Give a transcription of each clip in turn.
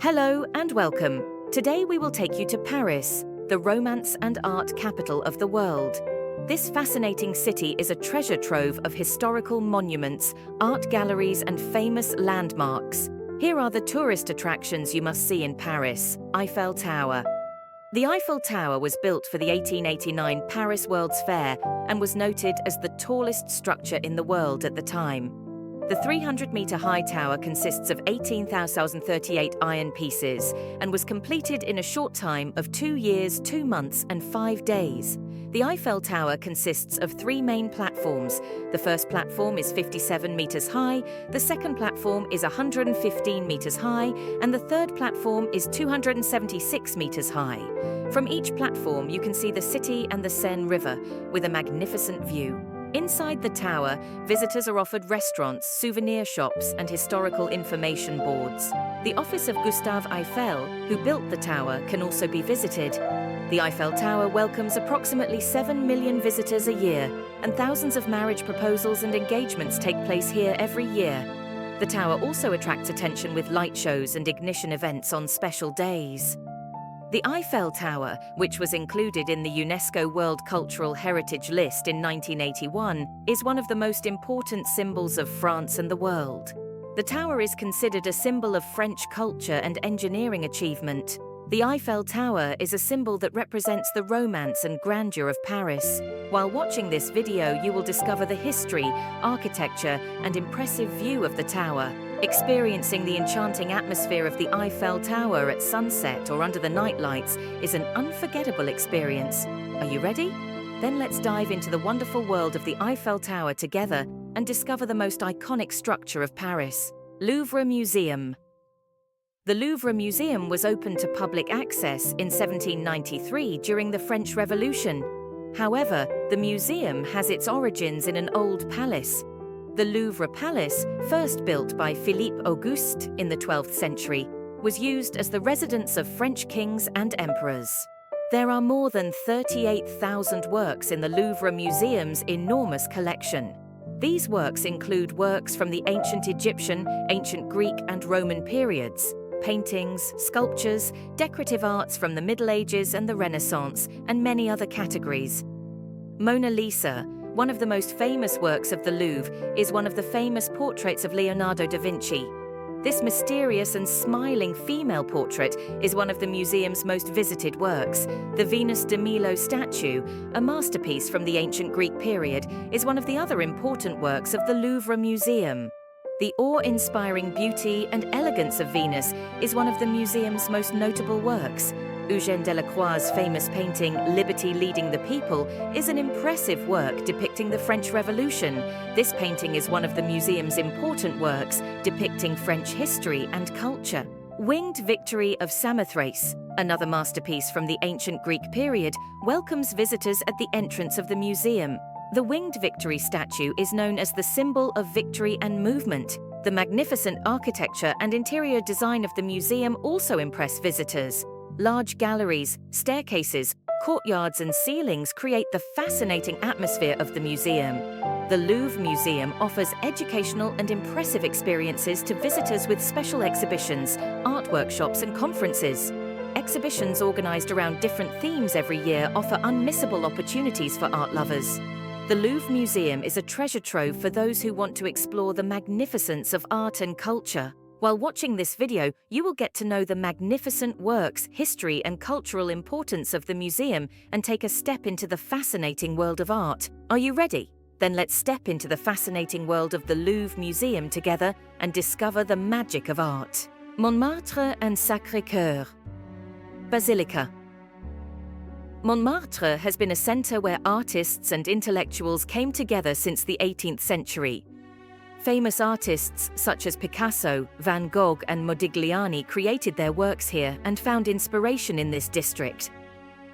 Hello and welcome. Today we will take you to Paris, the romance and art capital of the world. This fascinating city is a treasure trove of historical monuments, art galleries and famous landmarks. Here are the tourist attractions you must see in Paris. Eiffel Tower. The Eiffel Tower was built for the 1889 Paris World's Fair and was noted as the tallest structure in the world at the time. The 300-meter-high tower consists of 18,038 iron pieces and was completed in a short time of 2 years, 2 months and 5 days. The Eiffel Tower consists of 3 main platforms. The first platform is 57 meters high, the second platform is 115 meters high, and the third platform is 276 meters high. From each platform, you can see the city and the Seine River with a magnificent view. Inside the tower, visitors are offered restaurants, souvenir shops, and historical information boards. The office of Gustave Eiffel, who built the tower, can also be visited. The Eiffel Tower welcomes approximately 7 million visitors a year, and thousands of marriage proposals and engagements take place here every year. The tower also attracts attention with light shows and ignition events on special days. The Eiffel Tower, which was included in the UNESCO World Cultural Heritage List in 1981, is one of the most important symbols of France and the world. The tower is considered a symbol of French culture and engineering achievement. The Eiffel Tower is a symbol that represents the romance and grandeur of Paris. While watching this video, you will discover the history, architecture, and impressive view of the tower. Experiencing the enchanting atmosphere of the Eiffel Tower at sunset or under the night lights is an unforgettable experience. Are you ready? Then let's dive into the wonderful world of the Eiffel Tower together and discover the most iconic structure of Paris, Louvre Museum. The Louvre Museum was opened to public access in 1793 during the French Revolution. However, the museum has its origins in an old palace. The Louvre Palace, first built by Philippe Auguste in the 12th century, was used as the residence of French kings and emperors. There are more than 38,000 works in the Louvre Museum's enormous collection. These works include works from the ancient Egyptian, ancient Greek and Roman periods, paintings, sculptures, decorative arts from the Middle Ages and the Renaissance, and many other categories. Mona Lisa, one of the most famous works of the Louvre, is one of the famous portraits of Leonardo da Vinci. This mysterious and smiling female portrait is one of the museum's most visited works. The Venus de Milo statue, a masterpiece from the ancient Greek period, is one of the other important works of the Louvre Museum. The awe-inspiring beauty and elegance of Venus is one of the museum's most notable works. Eugène Delacroix's famous painting, Liberty Leading the People, is an impressive work depicting the French Revolution. This painting is one of the museum's important works depicting French history and culture. Winged Victory of Samothrace, another masterpiece from the ancient Greek period, welcomes visitors at the entrance of the museum. The Winged Victory statue is known as the symbol of victory and movement. The magnificent architecture and interior design of the museum also impress visitors. Large galleries, staircases, courtyards and ceilings create the fascinating atmosphere of the museum. The Louvre Museum offers educational and impressive experiences to visitors with special exhibitions, art workshops and conferences. Exhibitions organized around different themes every year offer unmissable opportunities for art lovers. The Louvre Museum is a treasure trove for those who want to explore the magnificence of art and culture. While watching this video, you will get to know the magnificent works, history and cultural importance of the museum and take a step into the fascinating world of art. Are you ready? Then let's step into the fascinating world of the Louvre Museum together and discover the magic of art. Montmartre and Sacré-Cœur. Basilica. Montmartre has been a center where artists and intellectuals came together since the 18th century. Famous artists such as Picasso, Van Gogh and Modigliani created their works here and found inspiration in this district.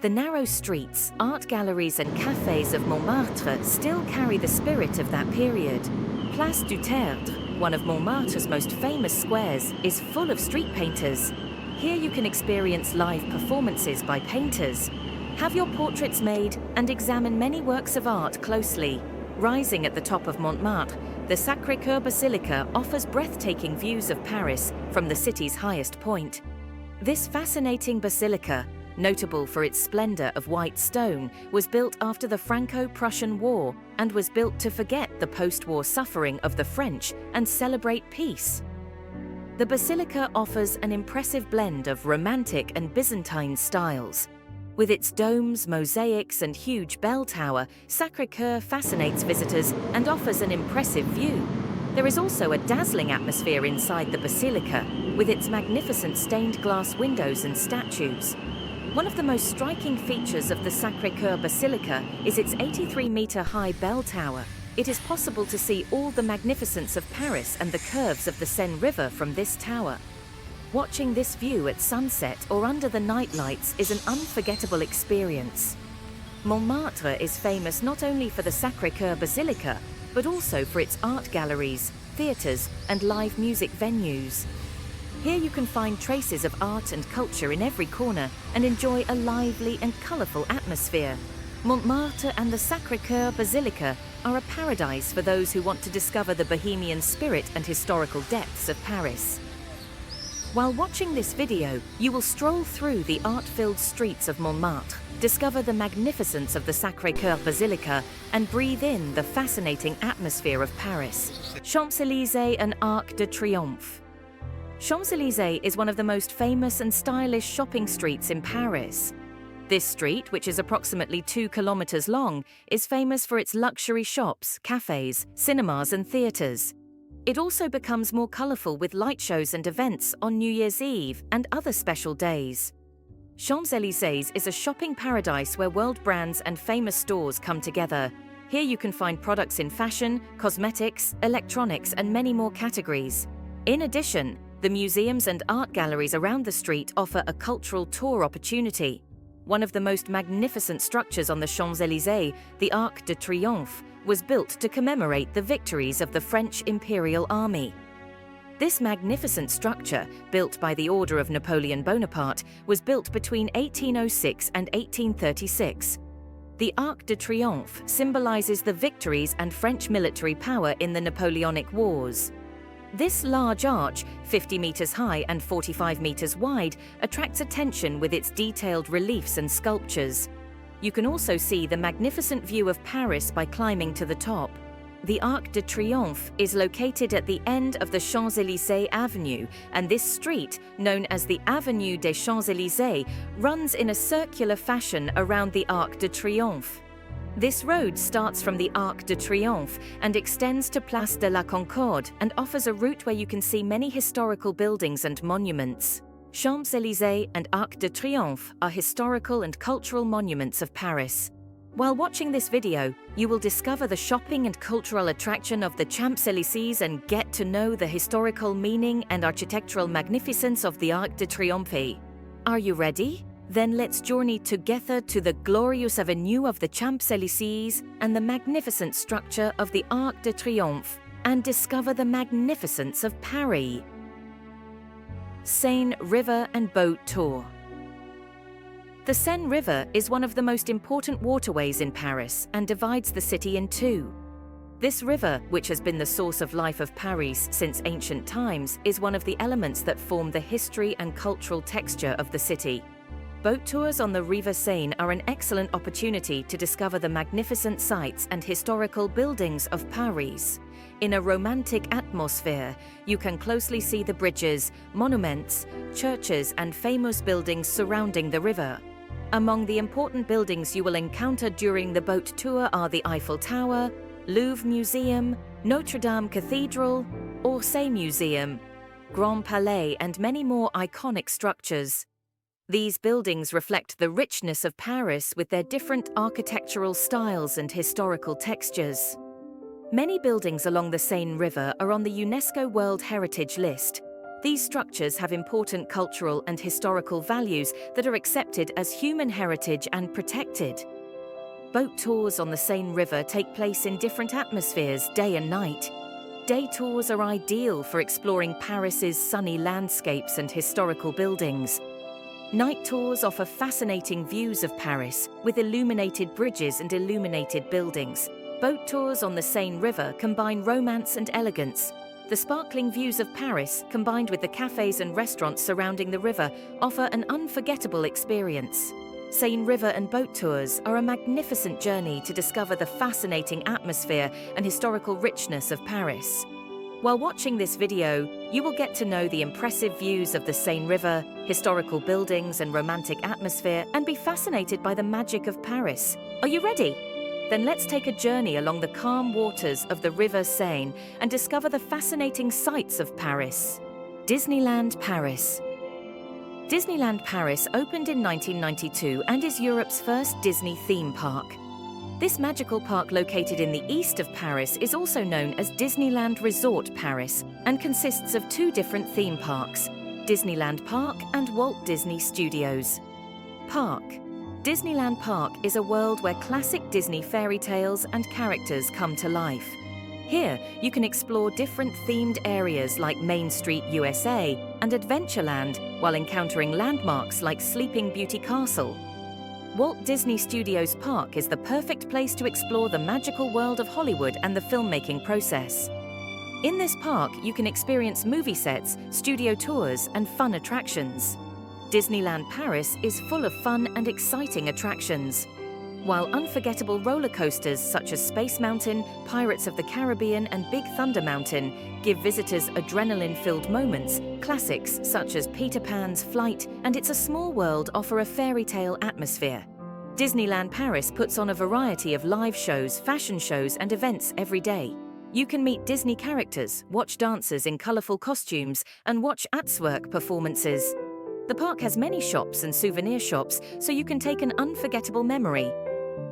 The narrow streets, art galleries and cafes of Montmartre still carry the spirit of that period. Place du Tertre, one of Montmartre's most famous squares, is full of street painters. Here you can experience live performances by painters, have your portraits made and examine many works of art closely. Rising at the top of Montmartre, the Sacré-Cœur Basilica offers breathtaking views of Paris from the city's highest point. This fascinating basilica, notable for its splendor of white stone, was built after the Franco-Prussian War and was built to forget the post-war suffering of the French and celebrate peace. The basilica offers an impressive blend of Romantic and Byzantine styles. With its domes, mosaics, and huge bell tower, Sacré-Cœur fascinates visitors and offers an impressive view. There is also a dazzling atmosphere inside the basilica, with its magnificent stained glass windows and statues. One of the most striking features of the Sacré-Cœur Basilica is its 83-meter-high bell tower. It is possible to see all the magnificence of Paris and the curves of the Seine River from this tower. Watching this view at sunset or under the night lights is an unforgettable experience. Montmartre is famous not only for the Sacré-Cœur Basilica, but also for its art galleries, theatres, and live music venues. Here you can find traces of art and culture in every corner and enjoy a lively and colourful atmosphere. Montmartre and the Sacré-Cœur Basilica are a paradise for those who want to discover the bohemian spirit and historical depths of Paris. While watching this video, you will stroll through the art-filled streets of Montmartre, discover the magnificence of the Sacré-Cœur Basilica, and breathe in the fascinating atmosphere of Paris. Champs-Élysées and Arc de Triomphe. Champs-Élysées is one of the most famous and stylish shopping streets in Paris. This street, which is approximately 2 kilometers long, is famous for its luxury shops, cafes, cinemas, and theaters. It also becomes more colorful with light shows and events on New Year's Eve and other special days. Champs-Élysées is a shopping paradise where world brands and famous stores come together. Here you can find products in fashion, cosmetics, electronics, and many more categories. In addition, the museums and art galleries around the street offer a cultural tour opportunity. One of the most magnificent structures on the Champs-Élysées, the Arc de Triomphe, was built to commemorate the victories of the French Imperial Army. This magnificent structure, built by the order of Napoleon Bonaparte, was built between 1806 and 1836. The Arc de Triomphe symbolizes the victories and French military power in the Napoleonic Wars. This large arch, 50 meters high and 45 meters wide, attracts attention with its detailed reliefs and sculptures. You can also see the magnificent view of Paris by climbing to the top. The Arc de Triomphe is located at the end of the Champs-Élysées Avenue, and this street, known as the Avenue des Champs-Élysées, runs in a circular fashion around the Arc de Triomphe. This road starts from the Arc de Triomphe and extends to Place de la Concorde and offers a route where you can see many historical buildings and monuments. Champs-Élysées and Arc de Triomphe are historical and cultural monuments of Paris. While watching this video, you will discover the shopping and cultural attraction of the Champs-Élysées and get to know the historical meaning and architectural magnificence of the Arc de Triomphe. Are you ready? Then let's journey together to the glorious avenue of the Champs-Élysées and the magnificent structure of the Arc de Triomphe and discover the magnificence of Paris. Seine River and Boat Tour. The Seine River is one of the most important waterways in Paris and divides the city in two. This river, which has been the source of life of Paris since ancient times, is one of the elements that form the history and cultural texture of the city. Boat tours on the River Seine are an excellent opportunity to discover the magnificent sights and historical buildings of Paris. In a romantic atmosphere, you can closely see the bridges, monuments, churches, and famous buildings surrounding the river. Among the important buildings you will encounter during the boat tour are the Eiffel Tower, Louvre Museum, Notre Dame Cathedral, Orsay Museum, Grand Palais, and many more iconic structures. These buildings reflect the richness of Paris with their different architectural styles and historical textures. Many buildings along the Seine River are on the UNESCO World Heritage List. These structures have important cultural and historical values that are accepted as human heritage and protected. Boat tours on the Seine River take place in different atmospheres, day and night. Day tours are ideal for exploring Paris's sunny landscapes and historical buildings. Night tours offer fascinating views of Paris with illuminated bridges and illuminated buildings. Boat tours on the Seine River combine romance and elegance. The sparkling views of Paris, combined with the cafes and restaurants surrounding the river, offer an unforgettable experience. Seine River and boat tours are a magnificent journey to discover the fascinating atmosphere and historical richness of Paris. While watching this video, you will get to know the impressive views of the Seine River, historical buildings and romantic atmosphere, and be fascinated by the magic of Paris. Are you ready? Then let's take a journey along the calm waters of the River Seine and discover the fascinating sights of Paris. Disneyland Paris. Disneyland Paris opened in 1992 and is Europe's first Disney theme park. This magical park located in the east of Paris is also known as Disneyland Resort Paris and consists of two different theme parks, Disneyland Park and Walt Disney Studios. Park. Disneyland Park is a world where classic Disney fairy tales and characters come to life. Here, you can explore different themed areas like Main Street USA and Adventureland while encountering landmarks like Sleeping Beauty Castle. Walt Disney Studios Park is the perfect place to explore the magical world of Hollywood and the filmmaking process. In this park, you can experience movie sets, studio tours, and fun attractions. Disneyland Paris is full of fun and exciting attractions. While unforgettable roller coasters such as Space Mountain, Pirates of the Caribbean, and Big Thunder Mountain give visitors adrenaline-filled moments, classics such as Peter Pan's Flight and It's a Small World offer a fairy tale atmosphere. Disneyland Paris puts on a variety of live shows, fashion shows, and events every day. You can meet Disney characters, watch dancers in colorful costumes, and watch artwork performances. The park has many shops and souvenir shops, so you can take an unforgettable memory.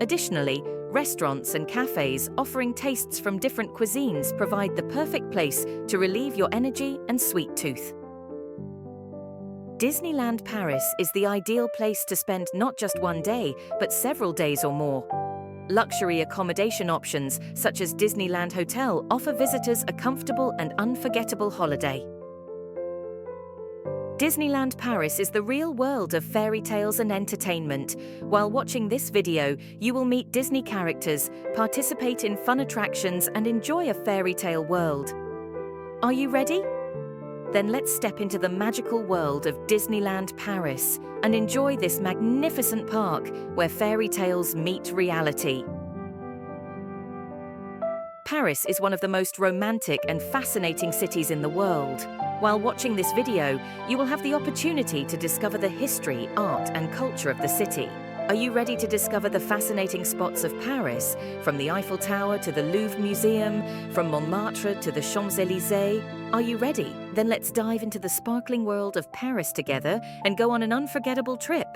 Additionally, restaurants and cafes offering tastes from different cuisines provide the perfect place to relieve your energy and sweet tooth. Disneyland Paris is the ideal place to spend not just one day, but several days or more. Luxury accommodation options, such as Disneyland Hotel, offer visitors a comfortable and unforgettable holiday. Disneyland Paris is the real world of fairy tales and entertainment. While watching this video, you will meet Disney characters, participate in fun attractions, and enjoy a fairy tale world. Are you ready? Then let's step into the magical world of Disneyland Paris and enjoy this magnificent park where fairy tales meet reality. Paris is one of the most romantic and fascinating cities in the world. While watching this video, you will have the opportunity to discover the history, art, and culture of the city. Are you ready to discover the fascinating spots of Paris, from the Eiffel Tower to the Louvre Museum, from Montmartre to the Champs-Élysées? Are you ready? Then let's dive into the sparkling world of Paris together and go on an unforgettable trip.